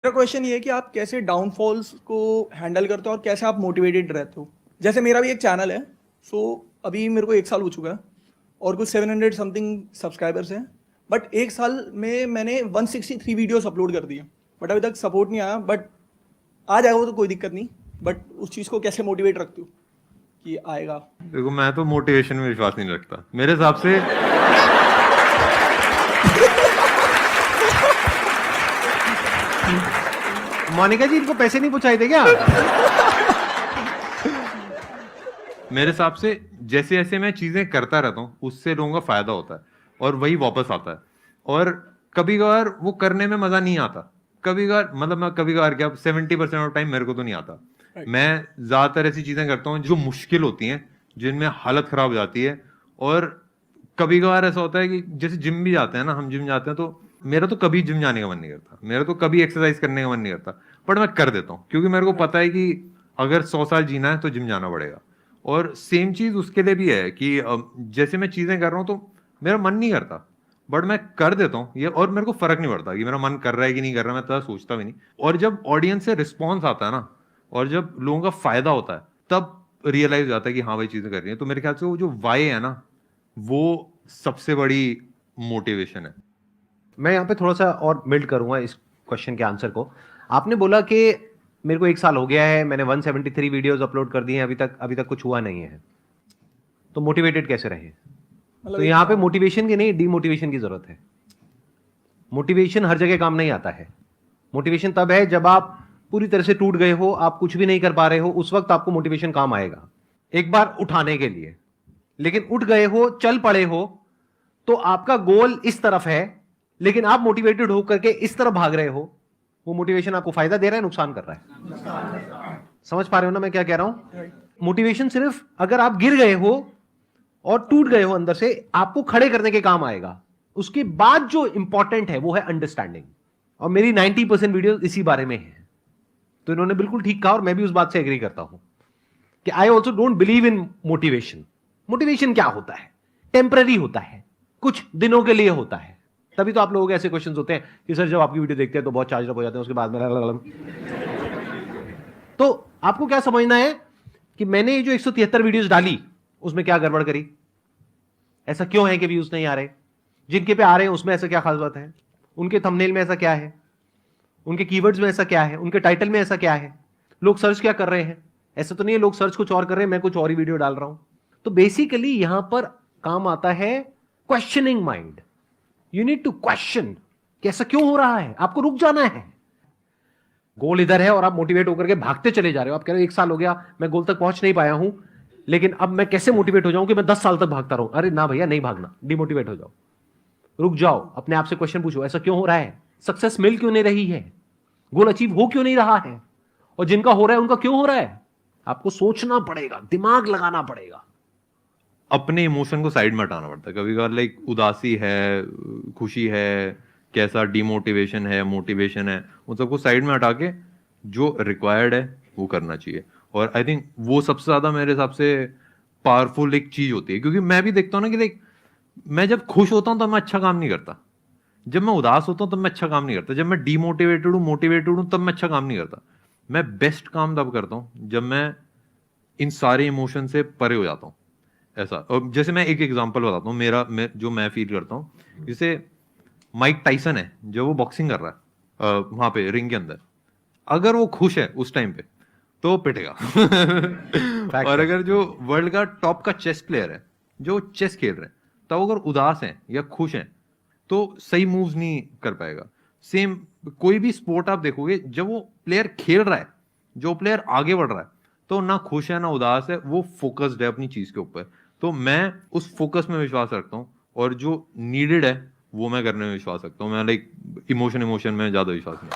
मेरा क्वेश्चन ये है कि आप कैसे डाउनफॉल्स को हैंडल करते हो और कैसे आप मोटिवेटेड रहते हो। जैसे मेरा भी एक चैनल है, सो अभी मेरे को 1 साल हो चुका है और कुछ 700 समथिंग सब्सक्राइबर्स हैं। बट 1 साल में मैंने 163 वीडियोस अपलोड कर दिए, बट अभी तक सपोर्ट नहीं आया। बट आ जाएगा वो तो कोई दिक्कत नहीं, बट उस चीज़ को कैसे मोटिवेट रखते हो कि आएगा। देखो, मैं तो मोटिवेशन में विश्वास नहीं रखता। मेरे हिसाब से मोनिका जी, इनको पैसे नहीं पहुंचाए थे क्या? मेरे हिसाब से जैसे जैसे मैं चीजें करता रहता हूँ उससे लोगों का फायदा होता है और वही वापस आता है। और कभी कभार वो करने में मजा नहीं आता, कभी कभार मतलब मैं कभी कभार क्या 70% ऑफ टाइम मेरे को तो नहीं आता। मैं ज्यादातर ऐसी चीजें करता हूँ जो मुश्किल होती हैं, जिनमें हालत खराब हो जाती है। और कभी कभार ऐसा होता है कि जैसे जिम भी जाते हैं ना, हम जिम जाते हैं तो मेरा तो कभी जिम जाने का मन नहीं करता, मेरा तो कभी एक्सरसाइज करने का मन नहीं करता, बट मैं कर देता हूँ क्योंकि मेरे को पता है कि अगर 100 साल जीना है तो जिम जाना पड़ेगा। और सेम चीज उसके लिए भी है कि जैसे मैं चीजें कर रहा हूँ तो मेरा मन नहीं करता, बट मैं कर देता हूँ ये, और मेरे को फर्क नहीं पड़ता कि मेरा मन कर रहा है कि नहीं कर रहा, मैं तो सोचता भी नहीं। और जब ऑडियंस से रिस्पॉन्स आता है ना, और जब लोगों का फायदा होता है, तब रियलाइज हो जाता है कि हाँ भाई चीजें कर रही है। तो मेरे ख्याल से वो जो वाई है ना, वो सबसे बड़ी मोटिवेशन है। मैं यहाँ पे थोड़ा सा और बिल्ड करूंगा इस क्वेश्चन के आंसर को। आपने बोला कि मेरे को 1 साल हो गया है, मैंने 173 वीडियोस अपलोड कर दिए हैं, अभी तक कुछ हुआ नहीं है, तो मोटिवेटेड कैसे रहे? मतलब तो एक यहाँ पे मोटिवेशन की नहीं, डीमोटिवेशन की जरूरत है। मोटिवेशन हर जगह काम नहीं आता है। मोटिवेशन तब है जब आप पूरी तरह से टूट गए हो, आप कुछ भी नहीं कर पा रहे हो, उस वक्त आपको मोटिवेशन काम आएगा एक बार उठाने के लिए। लेकिन उठ गए हो, चल पड़े हो, तो आपका गोल इस तरफ है, लेकिन आप मोटिवेटेड होकर के इस तरफ भाग रहे हो, वो मोटिवेशन आपको फायदा दे रहा है, नुकसान कर रहा है? समझ पा रहे हो ना मैं क्या कह रहा हूं? मोटिवेशन सिर्फ अगर आप गिर गए हो और टूट गए हो अंदर से, आपको खड़े करने के काम आएगा। उसके बाद जो इंपॉर्टेंट है वो है अंडरस्टैंडिंग। और मेरी 90% वीडियो इसी बारे में है। तो इन्होंने बिल्कुल ठीक कहा और मैं भी उस बात से एग्री करता हूं कि I also don't believe in motivation. Motivation क्या होता है? टेम्पररी होता है, कुछ दिनों के लिए होता है। तभी तो आप लोगों के ऐसे क्वेश्चंस होते हैं कि सर जब आपकी वीडियो देखते हैं तो बहुत चार्ज अप हो जाते हैं, उसके बाद में तो आपको क्या समझना है कि मैंने ये जो 173 वीडियोस डाली उसमें क्या गड़बड़ करी? ऐसा क्यों है कि व्यूज नहीं आ रहे? जिनके पे आ रहे हैं उसमें ऐसा क्या खास बात है? उनके थंबनेल में ऐसा क्या है? उनके कीवर्ड्स में ऐसा क्या है? उनके टाइटल में ऐसा क्या है? लोग सर्च क्या कर रहे हैं? ऐसा तो नहीं है लोग सर्च कुछ और कर रहे हैं, मैं कुछ और ही वीडियो डाल रहा हूं। तो बेसिकली यहां पर काम आता है questioning mind. You need to question कि ऐसा क्यों हो रहा है। आपको रुक जाना है। गोल इधर है और आप मोटिवेट होकर के भागते चले जा रहे हो। आप कह रहे हो 1 साल हो गया मैं गोल तक पहुंच नहीं पाया हूं, लेकिन अब मैं कैसे मोटिवेट हो जाऊं कि मैं 10 साल तक भागता रहूं? अरे ना भैया, नहीं भागना, डिमोटिवेट हो जाओ, रुक जाओ, अपने आप से क्वेश्चन पूछो, ऐसा क्यों हो रहा है? सक्सेस मिल क्यों नहीं रही है? गोल अचीव हो क्यों नहीं रहा है? और जिनका हो रहा है उनका क्यों हो रहा है? आपको सोचना पड़ेगा, दिमाग लगाना पड़ेगा। अपने इमोशन को साइड में हटाना पड़ता है। कभी कभार लाइक उदासी है, खुशी है, कैसा डिमोटिवेशन है, मोटिवेशन है, उन सबको साइड में हटा के जो रिक्वायर्ड है वो करना चाहिए। और आई थिंक वो सबसे ज्यादा मेरे हिसाब से पावरफुल एक चीज होती है। क्योंकि मैं भी देखता हूँ ना कि लाइक मैं जब खुश होता हूँ तो मैं अच्छा काम नहीं करता, जब मैं उदास होता हूँ तब मैं अच्छा काम नहीं करता, जब मैं डिमोटिवेटेड हूँ मोटिवेटेड हूँ तब मैं अच्छा काम नहीं करता। मैं बेस्ट काम तब करता हूँ जब मैं इन सारे इमोशन से परे हो जाता हूँ। ऐसा, और जैसे मैं एक एग्जांपल बताता हूँ जो मैं फील करता हूँ। जैसे माइक टाइसन है, जो वो बॉक्सिंग कर रहा है वहां पे रिंग के अंदर, अगर वो खुश है उस टाइम पे तो वो पिटेगा। फैक्ट और है। अगर जो वर्ल्ड का टॉप का चेस प्लेयर है, जो चेस खेल रहे हैं, तब अगर उदास हैं या खुश हैं तो सही मूव्स नहीं कर पाएगा। सेम कोई भी स्पोर्ट आप देखोगे, जब वो प्लेयर खेल रहा है, जो प्लेयर आगे बढ़ रहा है, तो ना खुश है ना उदास है, वो फोकस्ड है अपनी चीज के ऊपर। तो मैं उस फोकस में विश्वास रखता हूँ, और जो नीडेड है वो मैं करने में विश्वास रखता हूँ। मैं लाइक इमोशन में ज्यादा विश्वास नहीं।